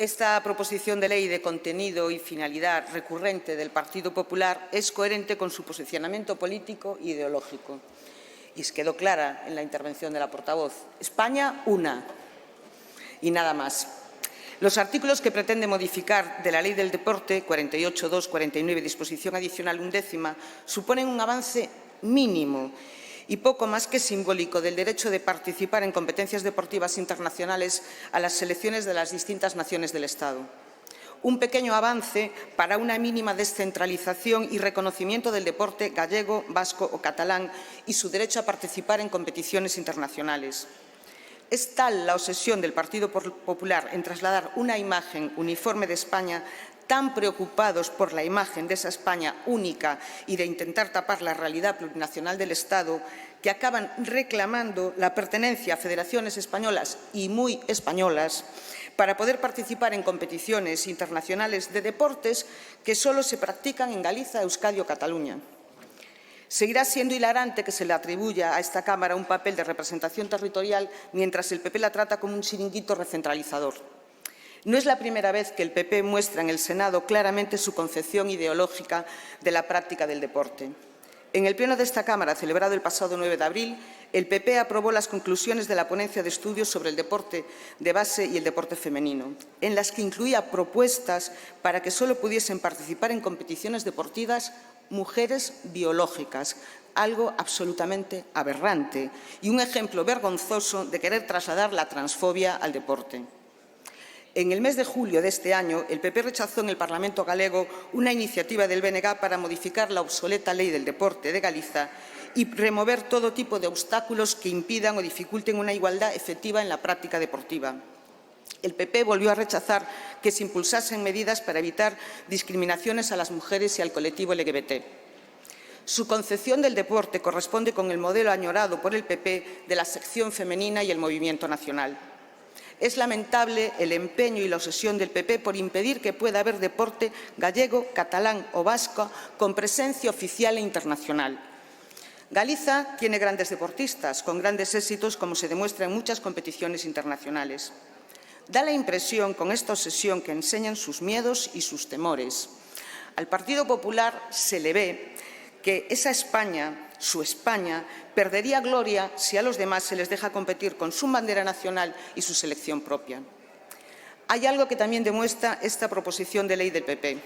Esta proposición de ley de contenido y finalidad recurrente del Partido Popular es coherente con su posicionamiento político e ideológico. Y quedó clara en la intervención de la portavoz. España, una. Y nada más. Los artículos que pretende modificar de la Ley del Deporte, 48, 2, 49, disposición adicional 11ª, suponen un avance mínimo y poco más que simbólico del derecho de participar en competencias deportivas internacionales a las selecciones de las distintas naciones del Estado. Un pequeño avance para una mínima descentralización y reconocimiento del deporte gallego, vasco o catalán y su derecho a participar en competiciones internacionales. Es tal la obsesión del Partido Popular en trasladar una imagen uniforme de España, tan preocupados por la imagen de esa España única y de intentar tapar la realidad plurinacional del Estado, que acaban reclamando la pertenencia a federaciones españolas y muy españolas para poder participar en competiciones internacionales de deportes que solo se practican en Galicia, Euskadi o Cataluña. Seguirá siendo hilarante que se le atribuya a esta Cámara un papel de representación territorial mientras el PP la trata como un chiringuito recentralizador. No es la primera vez que el PP muestra en el Senado claramente su concepción ideológica de la práctica del deporte. En el pleno de esta Cámara, celebrado el pasado 9 de abril, el PP aprobó las conclusiones de la ponencia de estudios sobre el deporte de base y el deporte femenino, en las que incluía propuestas para que solo pudiesen participar en competiciones deportivas mujeres biológicas, algo absolutamente aberrante y un ejemplo vergonzoso de querer trasladar la transfobia al deporte. En el mes de julio de este año, el PP rechazó en el Parlamento galego una iniciativa del BNG para modificar la obsoleta Ley del Deporte de Galicia y remover todo tipo de obstáculos que impidan o dificulten una igualdad efectiva en la práctica deportiva. El PP volvió a rechazar que se impulsasen medidas para evitar discriminaciones a las mujeres y al colectivo LGBT. Su concepción del deporte corresponde con el modelo añorado por el PP de la sección femenina y el movimiento nacional. Es lamentable el empeño y la obsesión del PP por impedir que pueda haber deporte gallego, catalán o vasco con presencia oficial e internacional. Galicia tiene grandes deportistas, con grandes éxitos, como se demuestra en muchas competiciones internacionales. Da la impresión, con esta obsesión, que enseñan sus miedos y sus temores. Al Partido Popular se le ve que esa España, su España, perdería gloria si a los demás se les deja competir con su bandera nacional y su selección propia. Hay algo que también demuestra esta proposición de ley del PP.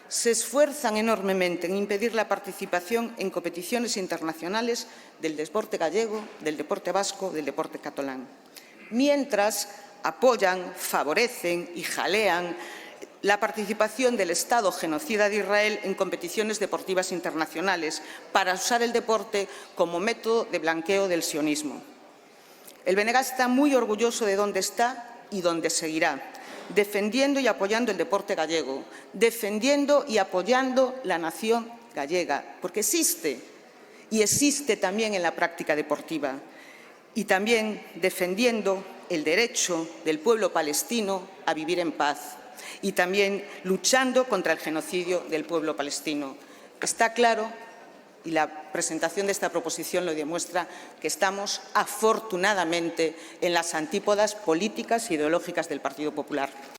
Se esfuerzan enormemente en impedir la participación en competiciones internacionales del deporte gallego, del deporte vasco, del deporte catalán, mientras apoyan, favorecen y jalean la participación del Estado genocida de Israel en competiciones deportivas internacionales para usar el deporte como método de blanqueo del sionismo. El BNG está muy orgulloso de dónde está y dónde seguirá, defendiendo y apoyando el deporte gallego, defendiendo y apoyando la nación gallega, porque existe y existe también en la práctica deportiva, y también defendiendo el derecho del pueblo palestino a vivir en paz y también luchando contra el genocidio del pueblo palestino. Está claro, y la presentación de esta proposición lo demuestra, que estamos afortunadamente en las antípodas políticas e ideológicas del Partido Popular.